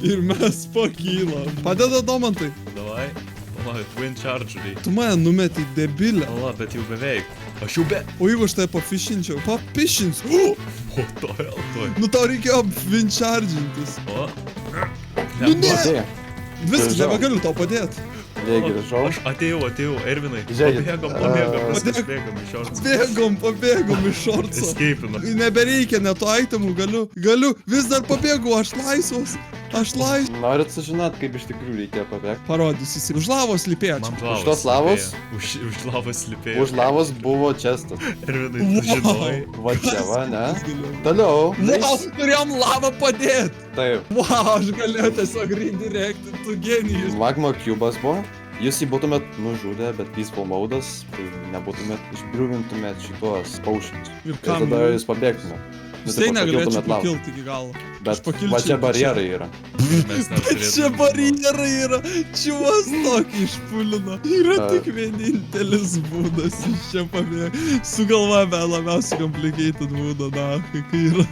Ir mes pakylam. Padeda Domantai. Davai. O, Twin Chargeriai. Tu mane numetį debilę. O, bet jau beveik. Aš jau be... O jeigu aš tai pafišinčiau? Papišins. O, to hell, to. Nu tau reikėjo apvinchargintis. O. Nu ne! Matei, Viskas, Grįžau. nebegaliu tau padėti. jei grįžau. Aš atėjau, Ervinai. Žiūrėkit, Pabėgam, Padėk. viskas bėgam iš šortų. Pabėgom iš šorco. Escapino. Nebereikia net to itemų, galiu, vis dar pabėgu, aš laisvas. Norit sužinot, kaip iš tikrųjų reikėjo pabėgti? Parodysi, už lavos lipėčiau. Man Už tos lavos? slypėjo. Už lavos slypėjo. Už lavos buvo čestas. Ervinai, tu žinojai. Va čia va, ne? Toliau. Wow, turėjom lavą padėti. Taip. Wow, aš galėjau tiesiog redirecti, tu genijus. Magma cubas buvo. Jūs jį būtumėt nužudę, bet peaceful modas, tai nebūtumėt, išbriuvintumėt šitos potions. Ir Ir kam? tada jūs pabėgtumėt. Jūs Tai taip pat negalėčiau pakiltumėt lavą. pakilti iki galo. Bet pakilčiau va čia iki barjerai yra. Mes Čia barjerai yra, čiuvas tokį išpulino. Yra tik vienintelis būdas iš čia pabėgti. Sugalvojame labiausiai complicated būdą, na, kai yra.